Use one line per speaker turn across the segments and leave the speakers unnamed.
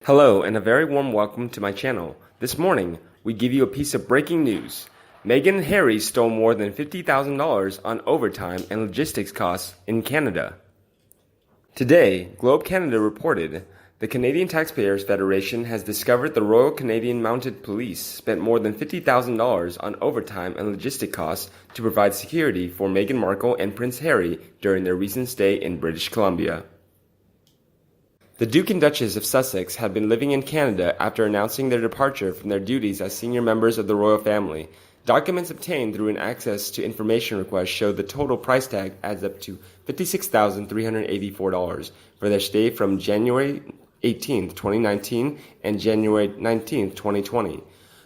Hello and a very warm welcome to my channel. This morning, we give you a piece of breaking news. Meghan and Harry stole more than $50,000 on overtime and logistics costs in Canada. Today, Globe Canada reported the Canadian Taxpayers Federation has discovered the Royal Canadian Mounted Police spent more than $50,000 on overtime and logistic costs to provide security for Meghan Markle and Prince Harry during their recent stay in British Columbia. The Duke and Duchess of Sussex had been living in Canada after announcing their departure from their duties as senior members of the royal family. Documents obtained through an access to information request showed the total price tag adds up to $56,384 for their stay from January 18, 2019 and January 19, 2020.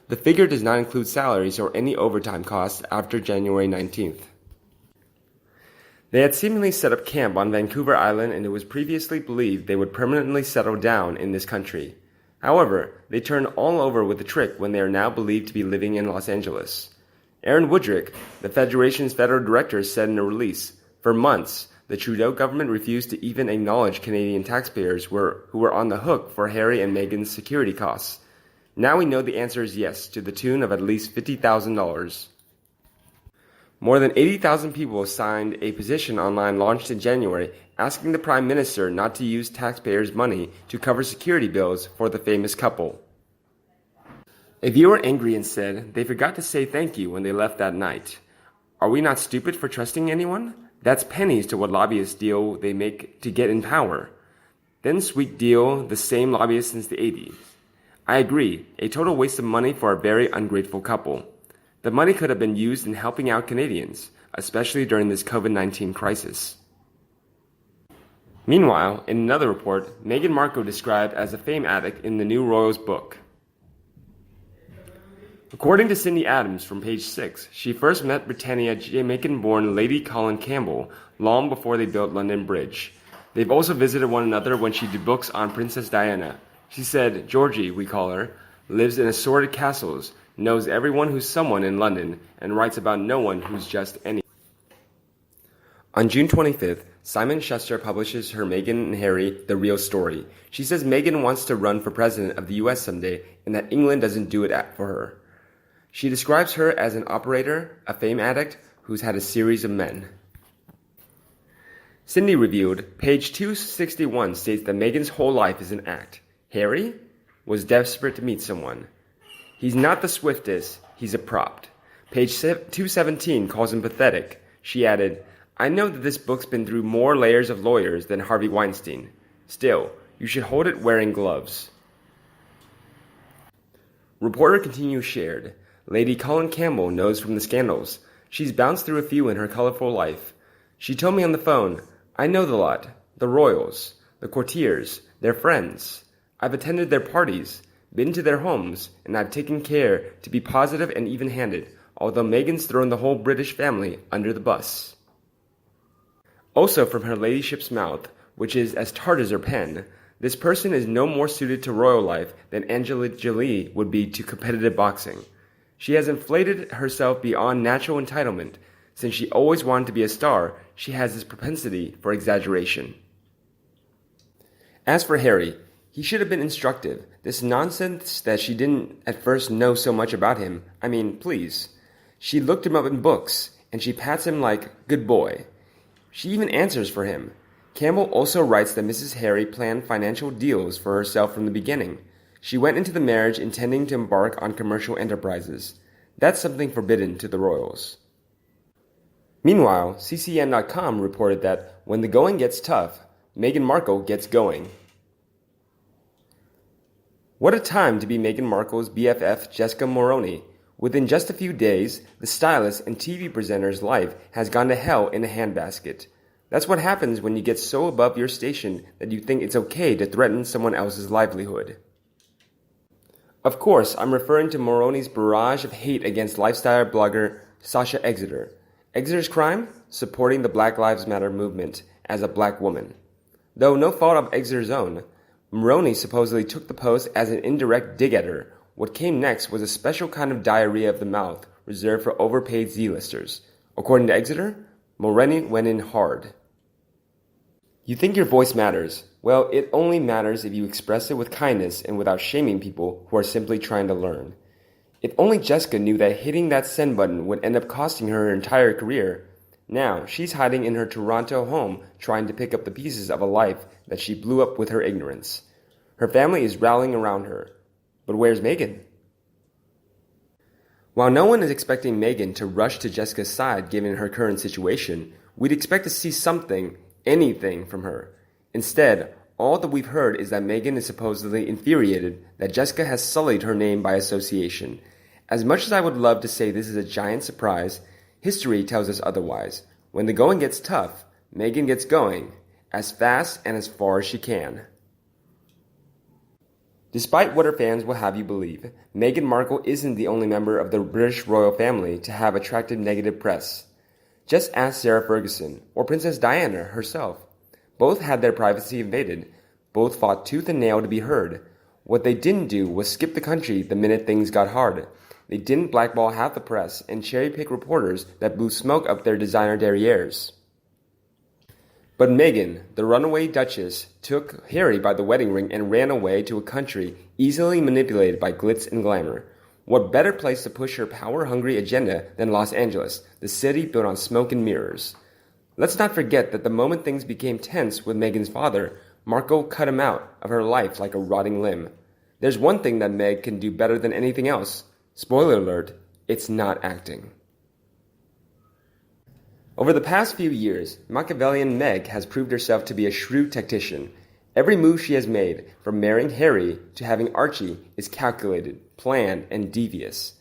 The figure does not include salaries or any overtime costs after January 19th. They had seemingly set up camp on Vancouver Island, and it was previously believed they would permanently settle down in this country. However, they turned all over with the trick when they are now believed to be living in Los Angeles. Aaron Woodrick, the Federation's federal director, said in a release, "For months, the Trudeau government refused to even acknowledge Canadian taxpayers who were on the hook for Harry and Meghan's security costs. Now we know the answer is yes, to the tune of at least $50,000. More than 80,000 people signed a petition online launched in January asking the Prime Minister not to use taxpayers' money to cover security bills for the famous couple. A viewer angry and said they forgot to say thank you when they left that night. Are we not stupid for trusting anyone? That's pennies to what lobbyists deal they make to get in power. Then sweet deal the same lobbyists since the 80s. I agree, a total waste of money for a very ungrateful couple. The money could have been used in helping out Canadians, especially during this COVID-19 crisis." Meanwhile, in another report, Meghan Markle described as a fame addict in the new royals book. According to Cindy Adams from page 6, she first met Britannia Jamaican-born Lady Colin Campbell long before they built London Bridge. They've also visited one another when she did books on Princess Diana. She said, "Georgie, we call her, lives in assorted castles, knows everyone who's someone in London, and writes about no one who's just any." On June 25th, Simon Schuster publishes her Meghan and Harry, The Real Story. She says Meghan wants to run for president of the US someday and that England doesn't do it for her. She describes her as an operator, a fame addict, who's had a series of men. Cindy reviewed, page 261 states that Meghan's whole life is an act. Harry was desperate to meet someone. He's not the swiftest, he's a prop. Page 217 calls him pathetic. She added, "I know that this book's been through more layers of lawyers than Harvey Weinstein. Still, you should hold it wearing gloves." Reporter continues shared, Lady Colin Campbell knows from the scandals. She's bounced through a few in her colorful life. She told me on the phone, "I know the lot, the royals, the courtiers, their friends. I've attended their parties, been to their homes, and I've taken care to be positive and even-handed, although Meghan's thrown the whole British family under the bus." Also from her ladyship's mouth, which is as tart as her pen, this person is no more suited to royal life than Angelina Jolie would be to competitive boxing. She has inflated herself beyond natural entitlement. Since she always wanted to be a star, she has this propensity for exaggeration. As for Harry, he should have been instructive. This nonsense that she didn't at first know so much about him. I mean, please. She looked him up in books, and she pats him like, "Good boy." She even answers for him. Campbell also writes that Mrs. Harry planned financial deals for herself from the beginning. She went into the marriage intending to embark on commercial enterprises. That's something forbidden to the royals. Meanwhile, CCN.com reported that when the going gets tough, Meghan Markle gets going. What a time to be Meghan Markle's BFF Jessica Mulroney. Within just a few days, the stylist and TV presenter's life has gone to hell in a handbasket. That's what happens when you get so above your station that you think it's okay to threaten someone else's livelihood. Of course, I'm referring to Mulroney's barrage of hate against lifestyle blogger Sasha Exeter. Exeter's crime? Supporting the Black Lives Matter movement as a black woman. Though no fault of Exeter's own, Mulroney supposedly took the post as an indirect dig at her. What came next was a special kind of diarrhea of the mouth reserved for overpaid Z-listers. According to Exeter, Mulroney went in hard. You think your voice matters. Well, it only matters if you express it with kindness and without shaming people who are simply trying to learn. If only Jessica knew that hitting that send button would end up costing her entire career. Now, she's hiding in her Toronto home trying to pick up the pieces of a life that she blew up with her ignorance. Her family is rallying around her. But where's Meghan? While no one is expecting Meghan to rush to Jessica's side given her current situation, we'd expect to see something, anything from her. Instead, all that we've heard is that Meghan is supposedly infuriated that Jessica has sullied her name by association. As much as I would love to say this is a giant surprise, history tells us otherwise. When the going gets tough, Meghan gets going, as fast and as far as she can. Despite what her fans will have you believe, Meghan Markle isn't the only member of the British royal family to have attracted negative press. Just ask Sarah Ferguson or Princess Diana herself. Both had their privacy invaded. Both fought tooth and nail to be heard. What they didn't do was skip the country the minute things got hard. They didn't blackball half the press and cherry-pick reporters that blew smoke up their designer derrieres. But Meghan, the runaway duchess, took Harry by the wedding ring and ran away to a country easily manipulated by glitz and glamour. What better place to push her power-hungry agenda than Los Angeles, the city built on smoke and mirrors? Let's not forget that the moment things became tense with Meghan's father, Markle cut him out of her life like a rotting limb. There's one thing that Meg can do better than anything else. Spoiler alert, it's not acting. Over the past few years, Machiavellian Meg has proved herself to be a shrewd tactician. Every move she has made, from marrying Harry to having Archie, is calculated, planned, and devious.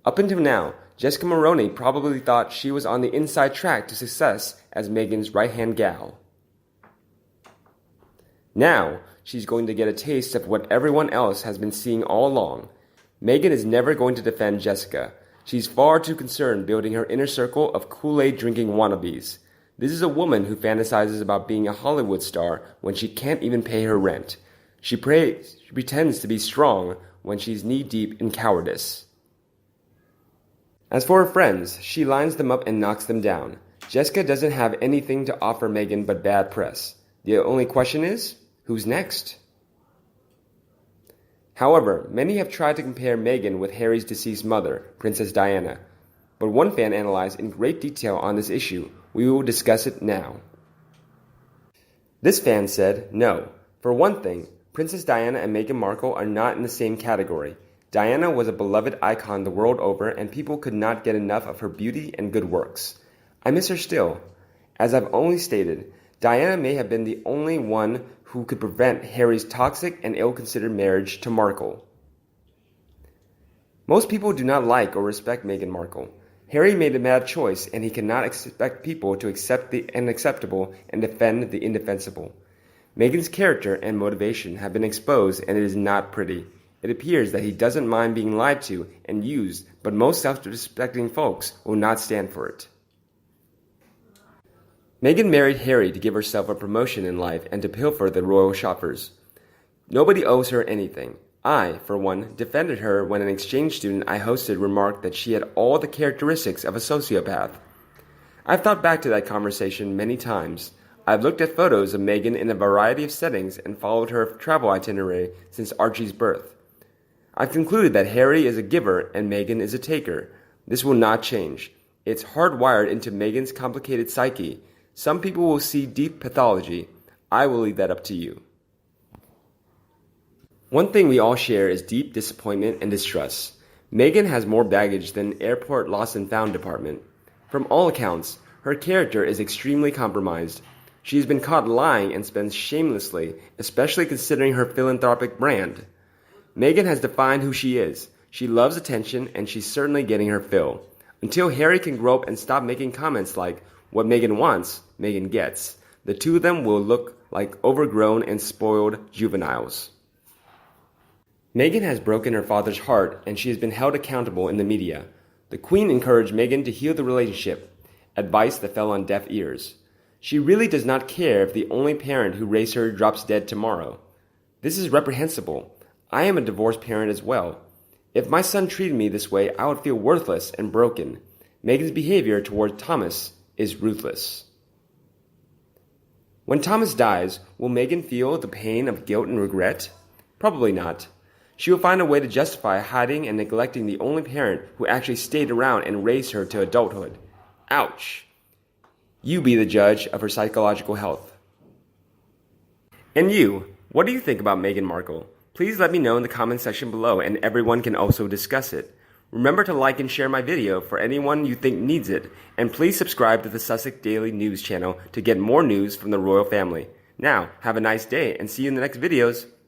Up until now, Jessica Maroney probably thought she was on the inside track to success as Meghan's right-hand gal. Now, she's going to get a taste of what everyone else has been seeing all along. Meghan is never going to defend Jessica. She's far too concerned building her inner circle of Kool-Aid drinking wannabes. This is a woman who fantasizes about being a Hollywood star when she can't even pay her rent. She pretends to be strong when she's knee-deep in cowardice. As for her friends, she lines them up and knocks them down. Jessica doesn't have anything to offer Meghan but bad press. The only question is, who's next? However, many have tried to compare Meghan with Harry's deceased mother, Princess Diana. But one fan analyzed in great detail on this issue. We will discuss it now. This fan said, no. For one thing, Princess Diana and Meghan Markle are not in the same category. Diana was a beloved icon the world over, and people could not get enough of her beauty and good works. I miss her still. As I've only stated, Diana may have been the only one who could prevent Harry's toxic and ill-considered marriage to Markle. Most people do not like or respect Meghan Markle. Harry made a bad choice, and he cannot expect people to accept the unacceptable and defend the indefensible. Meghan's character and motivation have been exposed, and it is not pretty. It appears that he doesn't mind being lied to and used, but most self-respecting folks will not stand for it. Meghan married Harry to give herself a promotion in life and to pilfer the royal shoppers. Nobody owes her anything. I, for one, defended her when an exchange student I hosted remarked that she had all the characteristics of a sociopath. I've thought back to that conversation many times. I've looked at photos of Meghan in a variety of settings and followed her travel itinerary since Archie's birth. I've concluded that Harry is a giver and Meghan is a taker. This will not change. It's hardwired into Meghan's complicated psyche. Some people will see deep pathology. I will leave that up to you. One thing we all share is deep disappointment and distrust. Meghan has more baggage than an airport lost and found department. From all accounts, her character is extremely compromised. She has been caught lying and spends shamelessly, especially considering her philanthropic brand. Meghan has defined who she is. She loves attention, and she's certainly getting her fill. Until Harry can grow up and stop making comments like, what Meghan wants, Meghan gets. The two of them will look like overgrown and spoiled juveniles. Meghan has broken her father's heart, and she has been held accountable in the media. The Queen encouraged Meghan to heal the relationship, advice that fell on deaf ears. She really does not care if the only parent who raised her drops dead tomorrow. This is reprehensible. I am a divorced parent as well. If my son treated me this way, I would feel worthless and broken. Meghan's behavior toward Thomas is ruthless. When Thomas dies, will Meghan feel the pain of guilt and regret? Probably not. She will find a way to justify hiding and neglecting the only parent who actually stayed around and raised her to adulthood. Ouch. You be the judge of her psychological health. And you, what do you think about Meghan Markle? Please let me know in the comment section below, and everyone can also discuss it. Remember to like and share my video for anyone you think needs it, and please subscribe to the Sussex Daily News channel to get more news from the royal family. Now, have a nice day and see you in the next videos.